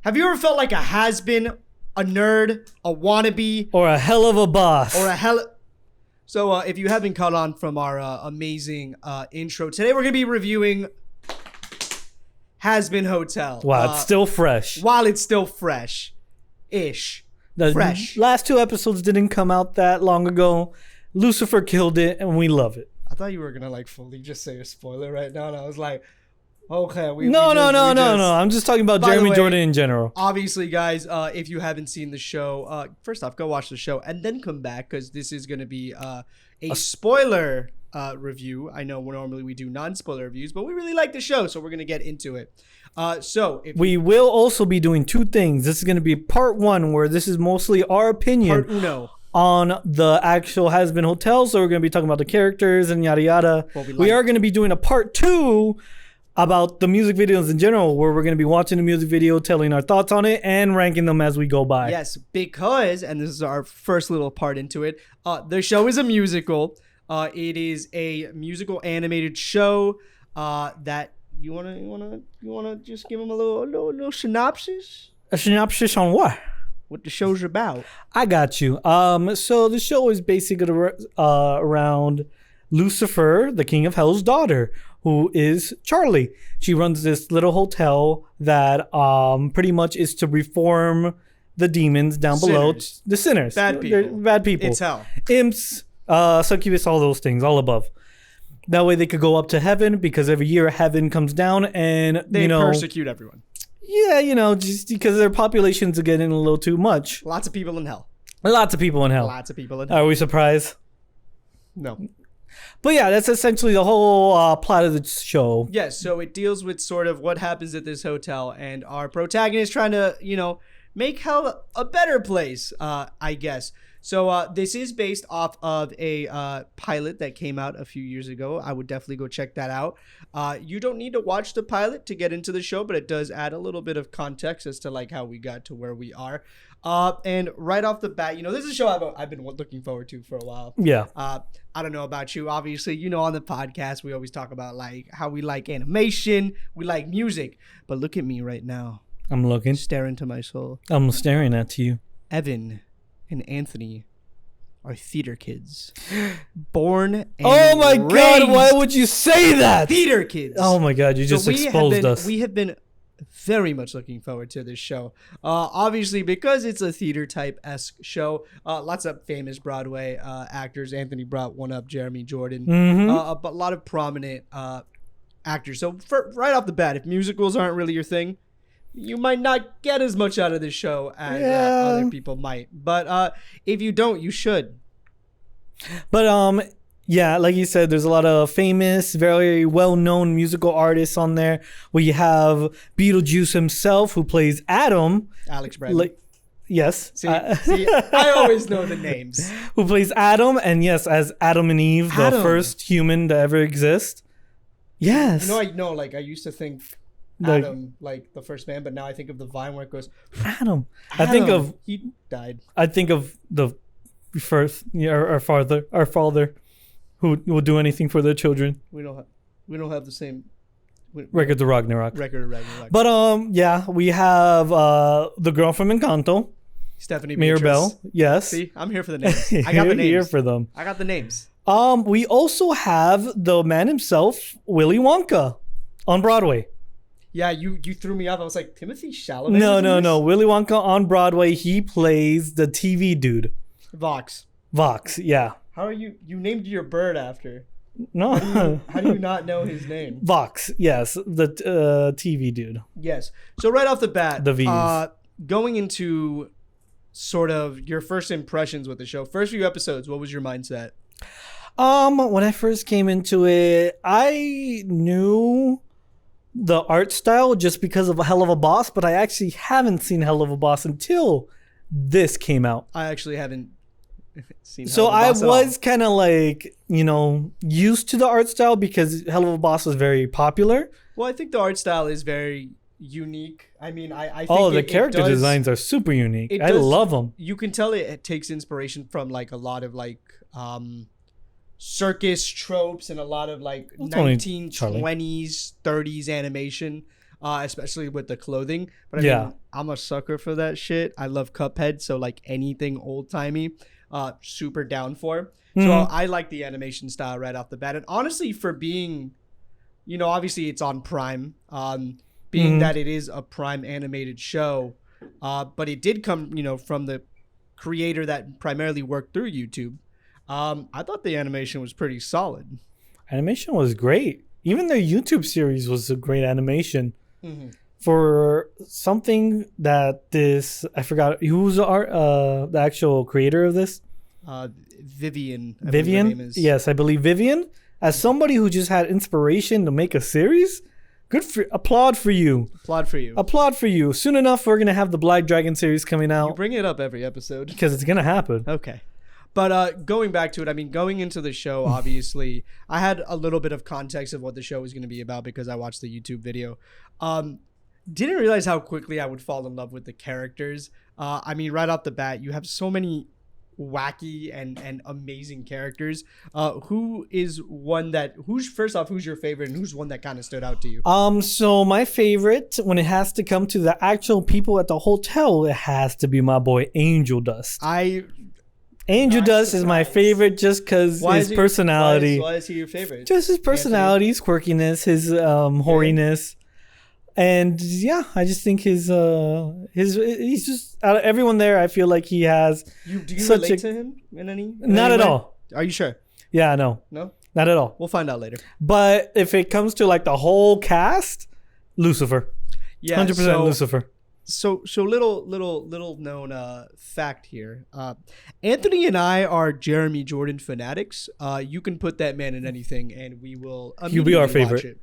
Have you ever felt like a has-been, a nerd, a wannabe, or a hell of a boss? So if you haven't caught on from our amazing intro, today we're going to be reviewing Hazbin Hotel. Wow, it's still fresh. While it's still fresh-ish. The Fresh. last 2 episodes didn't come out that long ago. Lucifer killed it, and we love it. I thought you were going to fully just say a spoiler right now, and I was like, okay. No. I'm just talking about Jeremy Jordan in general. Obviously, guys, if you haven't seen the show, first off, go watch the show and then come back because this is going to be a spoiler review. I know normally we do non-spoiler reviews, but we really like the show, so we're going to get into it. We will also be doing 2 things. This is going to be part 1, where this is mostly our opinion. Part uno. On the actual Hazbin Hotel, so we're going to be talking about the characters and yada yada. We are going to be doing a part 2 about the music videos in general, where we're going to be watching the music video, telling our thoughts on it, and ranking them as we go by. Yes, because, and this is our first little part into it, the show is a musical. It is a musical animated show that you wanna just give them a little synopsis? A synopsis on what? What the show's about. I got you. So the show is basically around Lucifer, the king of hell's daughter, who is Charlie. She runs this little hotel that pretty much is to reform the demons down below. The sinners. Bad people. They're bad people. It's hell. Imps, succubus, all those things, all above. That way they could go up to heaven, because every year heaven comes down and, they persecute everyone. Yeah, just because their populations are getting a little too much. Lots of people in hell. Lots of people in hell. Are we surprised? No. But yeah, that's essentially the whole plot of the show. Yes, so it deals with sort of what happens at this hotel, and our protagonist trying to, make hell a better place, I guess. So this is based off of a pilot that came out a few years ago. I would definitely go check that out. You don't need to watch the pilot to get into the show, but it does add a little bit of context as to how we got to where we are. And right off the bat, this is a show I've been looking forward to for a while. Yeah. I don't know about you. Obviously, on the podcast, we always talk about how we like animation, we like music. But look at me right now. I'm looking. Stare into my soul. I'm staring at you. Evan and Anthony are theater kids. Born and oh my God, why would you say that? Theater kids. Oh my God, you just exposed us. We have been very much looking forward to this show. Obviously, because it's a theater type-esque show, lots of famous Broadway actors. Anthony brought one up, Jeremy Jordan. But a lot of prominent actors. So right off the bat, if musicals aren't really your thing, you might not get as much out of this show as other people might. But if you don't, you should. But yeah, like you said, there's a lot of famous, very well-known musical artists on there. We have Beetlejuice himself, who plays Adam. Alex Bradley. Yes. See, I always know the names. Who plays Adam, and yes, as Adam and Eve, the first human to ever exist. Yes. I used to think Adam, the first man, but now I think of the Vine where it goes, Adam. He died. I think of the first, our father, who will do anything for their children. We don't have the same Record of Ragnarok. But yeah, we have the girl from Encanto, Stephanie Mirabelle. Yes. See, I'm here for the names. I got the names. Here for them. I got the names. We also have the man himself, Willy Wonka, on Broadway. Yeah, you threw me off. I was like, Timothy Chalamet? No. Willy Wonka on Broadway. He plays the TV dude. Vox, yeah. How are you? You named your bird after. No. How do you not know his name? Vox, yes. The TV dude. Yes. So right off the bat, the V's. Going into sort of your first impressions with the show, first few episodes, what was your mindset? When I first came into it, I knew the art style just because of Hell of a Boss, but I actually haven't seen Hell of a Boss until this came out. I actually haven't seen so I was kind of used to the art style because Hell of a Boss was very popular. Well, I think the art style is very unique. I mean, I think the character designs are super unique. I love them. You can tell it takes inspiration from a lot of circus tropes and a lot of 1920s, 30s animation. especially with the clothing. But I mean, I'm a sucker for that shit. I love Cuphead, so like anything old timey, super down for. So I like the animation style right off the bat, and honestly, for being, obviously it's on Prime, being that it is a Prime animated show, but it did come, from the creator that primarily worked through YouTube. I thought the animation was pretty solid. Animation was great. Even their YouTube series was a great animation. For something that I forgot who's the actual creator of this. Vivian. Vivian? Yes, I believe Vivian. As somebody who just had inspiration to make a series, applaud for you. Applaud for you. Soon enough, we're going to have the Black Dragon series coming out. You bring it up every episode. Because it's going to happen. Okay. But going back to it, I mean, going into the show, obviously, I had a little bit of context of what the show was going to be about because I watched the YouTube video. Didn't realize how quickly I would fall in love with the characters. I mean, right off the bat, you have so many wacky and amazing characters. Who's your favorite, and who's one that kind of stood out to you? So my favorite, when it has to come to the actual people at the hotel, it has to be my boy Angel Dust. Angel Dust is my favorite just because his personality. Why is he your favorite? Just his personality, his quirkiness, his hoariness. And yeah, I just think he's just out of everyone there. I feel like he has. Do you relate to him in any? Not at all. Are you sure? Yeah, no, not at all. We'll find out later. But if it comes to like the whole cast, Lucifer. Yeah, 100% Lucifer. So little known fact here. Anthony and I are Jeremy Jordan fanatics. You can put that man in anything, and we will. He'll be our favorite.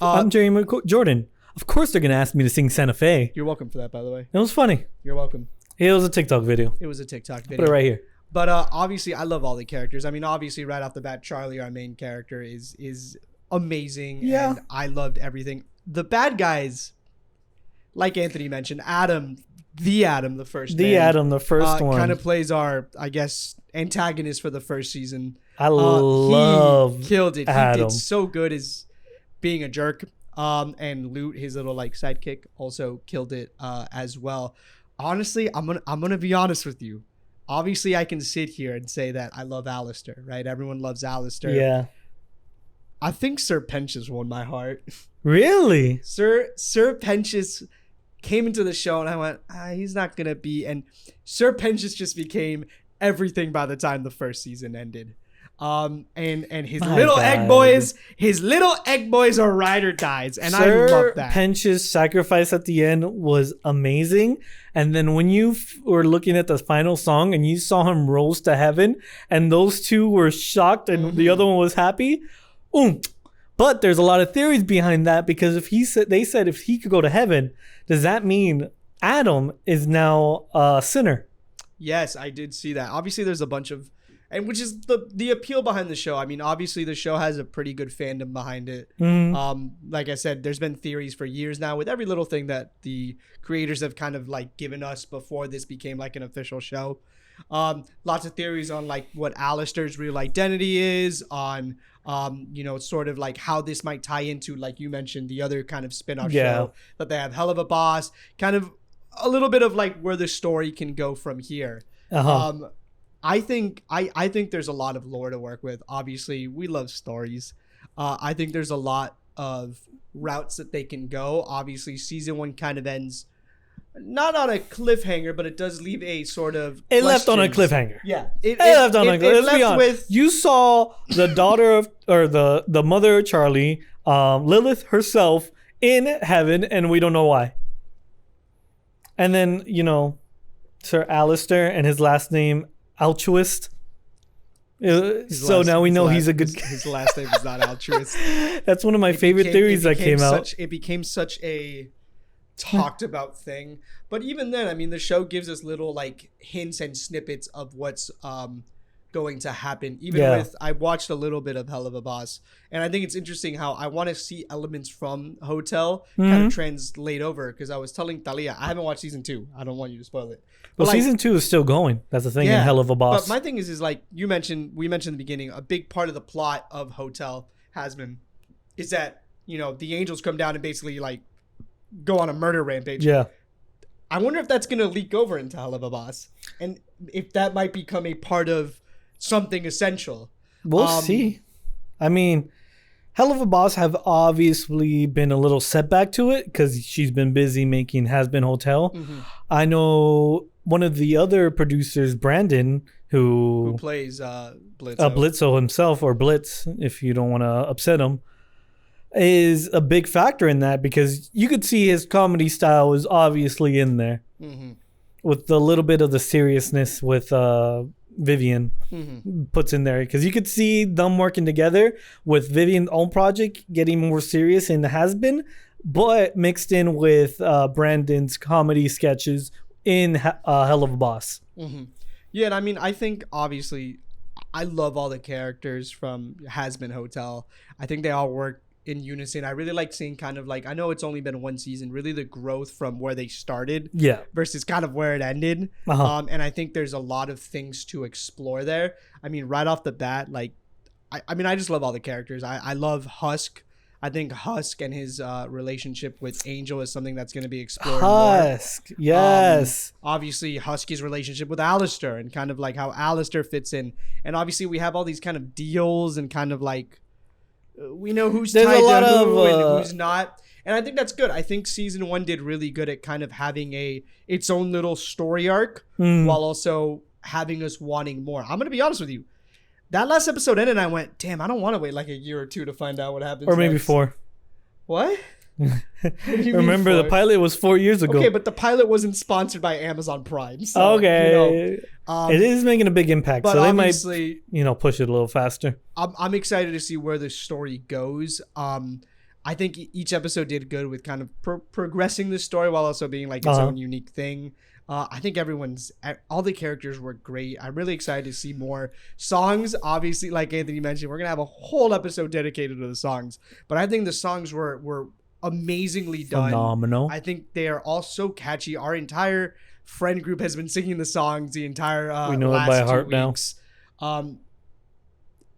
I'm Jeremy Jordan. Of course, they're gonna ask me to sing Santa Fe. You're welcome for that, by the way. It was funny. You're welcome. It was a TikTok video. Put it right here. But obviously, I love all the characters. I mean, obviously, right off the bat, Charlie, our main character, is amazing. Yeah. And I loved everything. The bad guys, like Anthony mentioned, Adam, the first one, kind of plays our, I guess, antagonist for the first season. I love he killed it. Adam. He did so good as being a jerk. And Loot, his little like sidekick, also killed it as well. Honestly, I'm gonna be honest with you. Obviously, I can sit here and say that I love Alistair, right? Everyone loves Alistair. Yeah. I think Sir Pentious won my heart. Really? Sir Pentious came into the show and I went, he's not gonna be. And Sir Pentious just became everything by the time the first season ended. And his little egg boys are ride or dies, and I love that. Pentious' sacrifice at the end was amazing, and then when you were looking at the final song and you saw him rose to heaven, and those two were shocked and the other one was happy. But there's a lot of theories behind that, because they said if he could go to heaven, does that mean Adam is now a sinner? Yes, I did see that. Obviously, there's a bunch of. And which is the appeal behind the show. I mean, obviously the show has a pretty good fandom behind it. Like I said, there's been theories for years now with every little thing that the creators have kind of like given us before this became like an official show. Lots of theories on like what Alistair's real identity is, on sort of like how this might tie into, like you mentioned, the other kind of spin-off show that they have, Hell of a Boss, kind of a little bit of like where the story can go from here. I think there's a lot of lore to work with. Obviously, we love stories. I think there's a lot of routes that they can go. Obviously, season 1 kind of ends not on a cliffhanger, but it does leave a sort of left on a cliffhanger. Yeah, it left on a cliffhanger. Let's be honest. You saw the daughter or the mother of Charlie, Lilith herself, in heaven, and we don't know why. And then Sir Alistair and his last name. Altruist. So now we know he's a good guy. His last name is not Altruist. That's one of my favorite theories that came out. It became such a talked about thing. But even then, I mean, the show gives us little like hints and snippets of what's going to happen. I watched a little bit of Hell of a Boss, and I think it's interesting how I want to see elements from Hotel kind of translate over, because I was telling Talia, I haven't watched season 2. I don't want you to spoil it. Well, season 2 is still going. That's the thing in Hell of a Boss. But my thing is like we mentioned in the beginning, a big part of the plot of Hotel Hazbin is that, the angels come down and basically like go on a murder rampage. Yeah. I wonder if that's going to leak over into Hell of a Boss, and if that might become a part of something essential. We'll see. I mean, Hell of a Boss have obviously been a little setback to it because she's been busy making Hazbin Hotel. Mm-hmm. I know one of the other producers, Brandon, who plays Blitzo. Blitzo himself, or Blitz, if you don't want to upset him, is a big factor in that because you could see his comedy style is obviously in there with a little bit of the seriousness with Vivian puts in there, because you could see them working together with Vivian's own project getting more serious in the Hazbin, but mixed in with Brandon's comedy sketches in Hell of a Boss. Yeah, and I mean, I think obviously I love all the characters from Hazbin Hotel. I think they all work in unison. I really like seeing kind of like, I know it's only been one season, really the growth from where they started versus kind of where it ended. And I think there's a lot of things to explore there. I mean, right off the bat, like, I mean, I just love all the characters. I love Husk. I think Husk and his relationship with Angel is something that's going to be explored Husk, more. Yes. Obviously, Husky's relationship with Alistair and kind of like how Alistair fits in. And obviously, we have all these kind of deals and kind of like, we know who's tied to who and who's not. And I think that's good. I think season 1 did really good at kind of having its own little story arc while also having us wanting more. I'm going to be honest with you. That last episode ended and I went, damn, I don't want to wait like a year or two to find out what happens. Or maybe next. 4. What? Remember, the pilot was 4 years ago. Okay, but the pilot wasn't sponsored by Amazon Prime. So, okay. It is making a big impact, so they might, push it a little faster. I'm excited to see where the story goes. I think each episode did good with kind of progressing the story while also being like its own unique thing. I think all the characters were great. I'm really excited to see more songs. Obviously, like Anthony mentioned, we're going to have a whole episode dedicated to the songs. But I think the songs were amazingly done. Phenomenal. I think they are all so catchy. Our entire friend group has been singing the songs the entire we know last it by 2 heart weeks.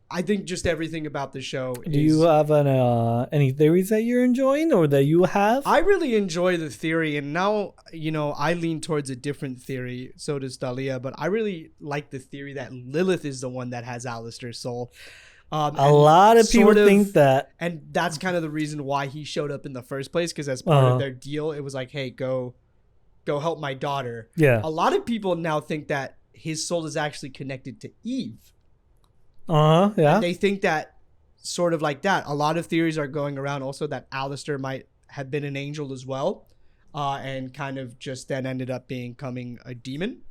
I think just everything about the show. Do you have any theories that you're enjoying or that you have? I really enjoy the theory, and now, I lean towards a different theory. So does Dahlia, but I really like the theory that Lilith is the one that has Alistair's soul. A lot of people think that. And that's kind of the reason why he showed up in the first place, because as part of their deal, it was like, hey, go help my daughter. Yeah. A lot of people now think that his soul is actually connected to Eve. Yeah. And they think that sort of like that. A lot of theories are going around also that Alistair might have been an angel as well, and kind of just then ended up becoming a demon,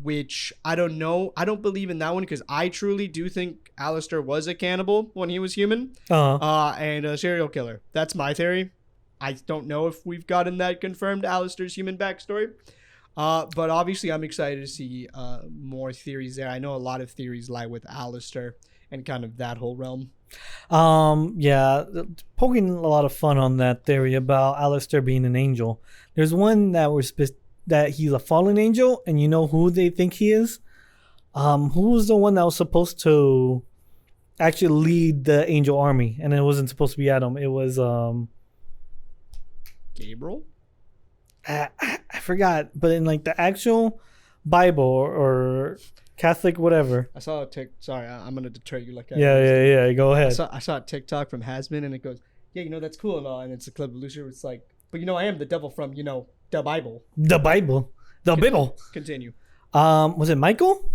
which I don't know. I don't believe in that one because I truly do think Alistair was a cannibal when he was human, and a serial killer. That's my theory. I don't know if we've gotten that confirmed, Alistair's human backstory. But obviously, I'm excited to see more theories there. I know a lot of theories lie with Alistair and kind of that whole realm. Yeah, poking a lot of fun on that theory about Alistair being an angel. There's one that he's a fallen angel, and you know who they think he is? Who was the one that was supposed to actually lead the angel army? And it wasn't supposed to be Adam. It was Gabriel? I forgot, but in like the actual Bible or Catholic whatever. I saw a sorry, I'm gonna deter you like yeah. Go ahead. I saw a TikTok from Hazbin, and it goes, yeah, that's cool and all, and it's a clip of Lucifer. It's like, but I am the devil from the Bible. The Bible. Continue. Was it Michael?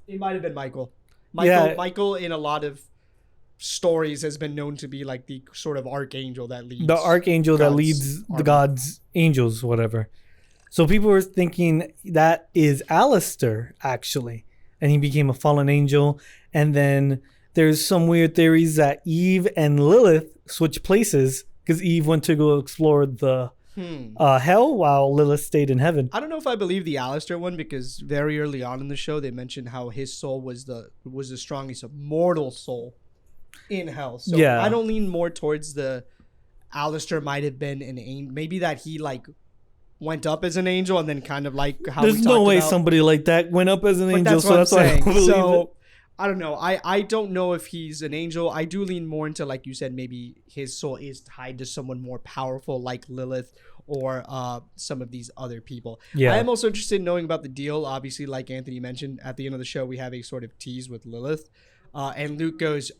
It might have been Michael. Michael in a lot of stories has been known to be like the sort of archangel that leads. The archangel that leads the God's angels, whatever. So people were thinking that is Alistair, actually. And he became a fallen angel. And then there's some weird theories that Eve and Lilith switched places because Eve went to go explore the hell while Lilith stayed in heaven. I don't know if I believe the Alistair one because very early on in the show they mentioned how his soul was the strongest mortal soul in hell. So yeah. I don't lean more towards the Alistair might have been an angel. Maybe that he like went up as an angel and then kind of like how there's no way somebody like that went up as an angel. That's what I'm saying. So I don't know. I don't know if he's an angel. I do lean more into, like you said, maybe his soul is tied to someone more powerful like Lilith or some of these other people. Yeah. I am also interested in knowing about the deal. Obviously, like Anthony mentioned, at the end of the show, we have a sort of tease with Lilith. And Luke goes,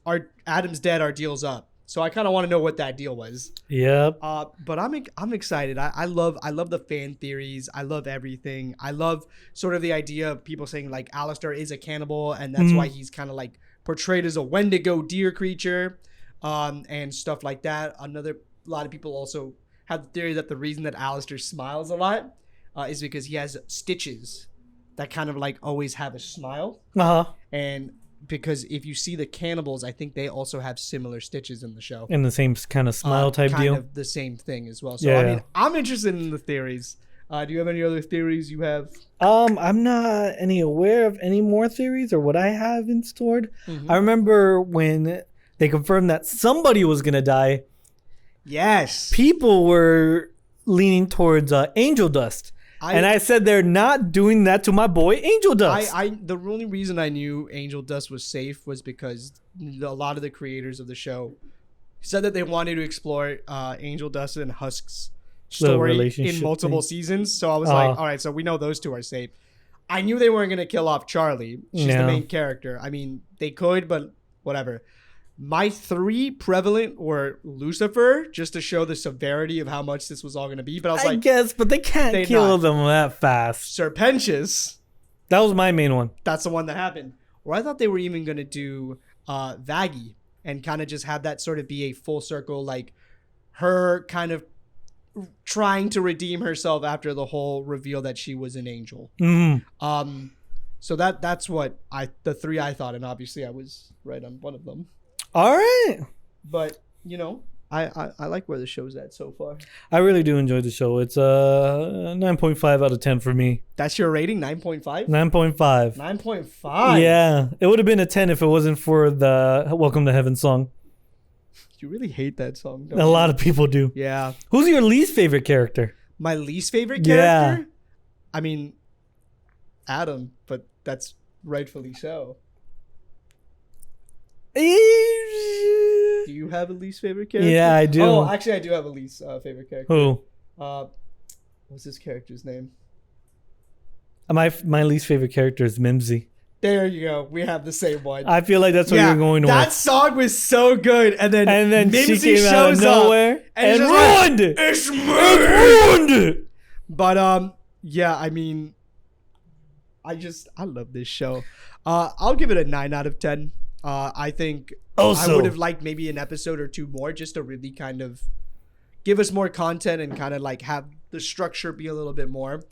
Adam's dead, our deal's up. So I kind of want to know what that deal was. Yep. But I'm excited. I love the fan theories. I love everything. I love sort of the idea of people saying like Alistair is a cannibal and that's why he's kind of like portrayed as a Wendigo deer creature, and stuff like that. A lot of people also have the theory that the reason that Alistair smiles a lot is because he has stitches that kind of like always have a smile. And because if you see the cannibals, I think they also have similar stitches in the show. In the same kind of smile type kind deal. Kind of the same thing as well. So, I mean, I'm interested in the theories. Do you have any other theories you have? I'm not aware of any more theories or what I have in stored. I remember when they confirmed that somebody was going to die. Yes. People were leaning towards Angel Dust. And I said they're not doing that to my boy Angel Dust. The only reason I knew Angel Dust was safe was because a lot of the creators of the show said that they wanted to explore Angel Dust and Husk's story in multiple seasons. So I was like, all right, so we know those two are safe. I knew they weren't going to kill off Charlie. She's the main character. I mean, they could, but whatever. My three prevalent were Lucifer, just to show the severity of how much this was all going to be. But I was like, I guess, but they can't kill them that fast. Serpentius. That was my main one. That's the one that happened. Or I thought they were even going to do Vaggie and kind of just have that sort of be a full circle, like her kind of trying to redeem herself after the whole reveal that she was an angel. So that's what the three I thought, and obviously I was right on one of them. All right. But, you know, I like where the show's at so far. I really do enjoy the show. It's a 9.5 out of 10 for me. That's your rating? 9.5? 9.5. 9.5? Yeah. It would have been a 10 if it wasn't for the Welcome to Heaven song. You really hate that song, don't you? A lot of people do. Yeah. Who's your least favorite character? My least favorite character? Yeah. I mean, Adam, but that's rightfully so. Do you have a least favorite character? Yeah, I do. Oh, actually, I do have a least favorite character. Who? What's this character's name? My least favorite character is Mimsy. There you go. We have the same one. I feel like that's what you're going to That song was so good, and then Mimsy she came out of nowhere and ruined it. It's ruined it. But yeah, I mean, I love this show. I'll give it a 9 out of 10. I think I would have liked maybe an episode or two more just to really kind of give us more content and kind of like have the structure be a little bit more.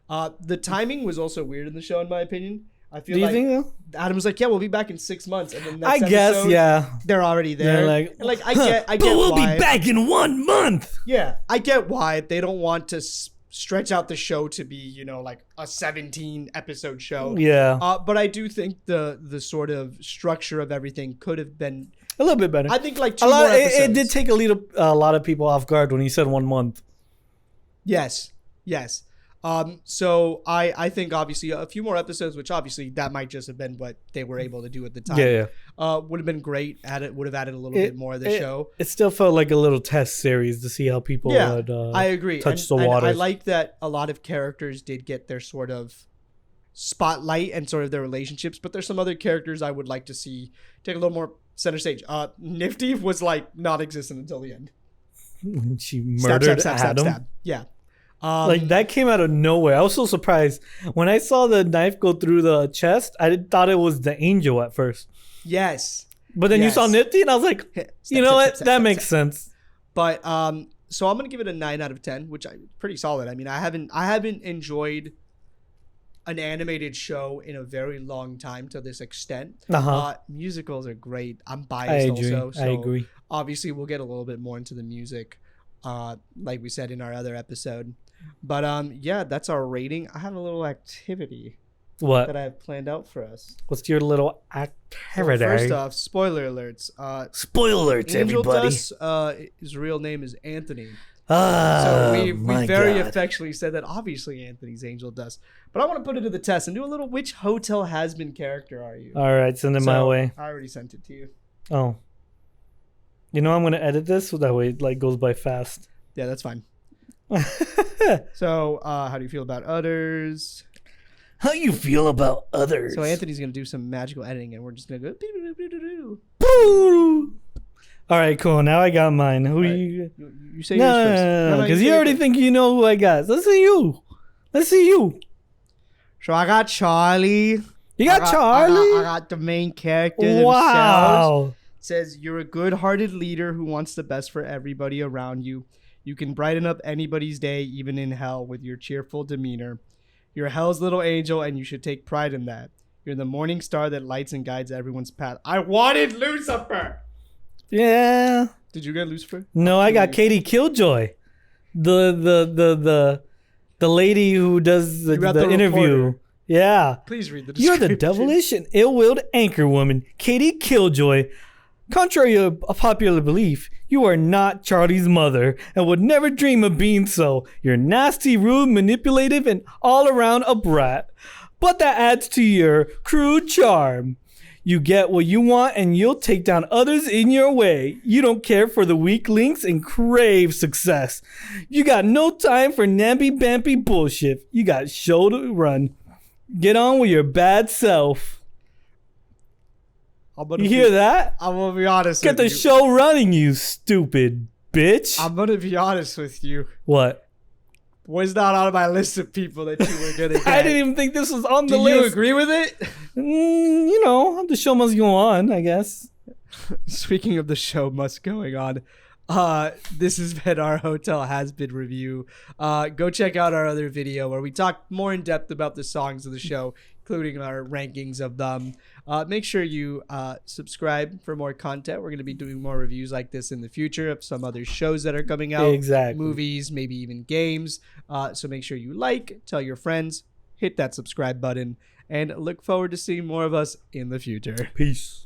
The timing was also weird in the show, in my opinion. I feel like Adam was like, "Yeah, we'll be back in 6 months," and then next episode, they're already there. They're like, I get but we'll be back in 1 month. Yeah, I get why they don't want to stretch out the show to be, you know, like a 17 episode show. Yeah. But I do think the sort of structure of everything could have been a little bit better. I think like two more episodes. It did take a lot of people off guard when he said 1 month. Yes. So I think obviously a few more episodes, which obviously that might just have been what they were able to do at the time. Yeah. Would have been great. Would have added a little bit more of the show. It still felt like a little test series to see how people would I agree. touch the water. I like that a lot of characters did get their sort of spotlight and sort of their relationships, but there's some other characters I would like to see take a little more center stage. Nifty was like non-existent until the end. She murdered Adam. Stab. Yeah. Like that came out of nowhere. I was so surprised when I saw the knife go through the chest. I thought it was the angel at first. Yes, but then you saw Nifty, and I was like, that makes sense. But so I'm gonna give it a 9 out of 10, which is pretty solid. I mean, I haven't enjoyed an animated show in a very long time to this extent. Musicals are great. I'm biased also. So I agree. Obviously, we'll get a little bit more into the music, like we said in our other episode. But yeah, that's our rating. I have a little activity that I have planned out for us. What's your little activity? Well, first off, spoiler alerts. Spoiler alerts, Angel everybody. Dust, his real name is Anthony. So we my very God. affectionately said that obviously Anthony's angel dust. But I want to put it to the test and do a little which hotel has been character are you? All right, send it my way. I already sent it to you. Oh. You know I'm gonna edit this so that way it like goes by fast. Yeah, that's fine. So how do you feel about others? How you feel about others? So Anthony's gonna do some magical editing and we're just gonna go doo-doo-doo-doo-doo. Boo! All right, cool. Now I got mine. Who Right. you? You say yours first. No, because say you yours already first. think you know who I got. Let's see you. Let's see you. So I got Charlie. You got Charlie. I got the main character themselves. Wow. Says you're a good-hearted leader who wants the best for everybody around you. You can brighten up anybody's day, even in hell, with your cheerful demeanor. You're hell's little angel, and you should take pride in that. You're the morning star that lights and guides everyone's path. I wanted Lucifer. Yeah. Did you get Lucifer? No, I got Katie Killjoy, the lady who does the the interview. reporter. Yeah. Please read the You're description. the devilish and ill-willed anchor woman, Katie Killjoy. Contrary to a popular belief, you are not Charlie's mother and would never dream of being so. You're nasty, rude, manipulative, and all around a brat. But that adds to your crude charm. You get what you want and you'll take down others in your way. You don't care for the weak links and crave success. You got no time for namby-bamby bullshit. You got show to run. Get on with your bad self. You hear that? I'm gonna be honest Get with the you. show running, you stupid bitch. I'm gonna be honest with you. What? Was not on my list of people that you were gonna get. I didn't even think this was on the Do list. you agree with it? You know, the show must go on, I guess. Speaking of the show must going on, this has been our Hotel Has Been review. Go check out our other video where we talk more in depth about the songs of the show, including our rankings of them. Make sure you subscribe for more content. We're going to be doing more reviews like this in the future of some other shows that are coming out. Exactly. Movies, maybe even games. So make sure you like, tell your friends, hit that subscribe button, and look forward to seeing more of us in the future. Peace.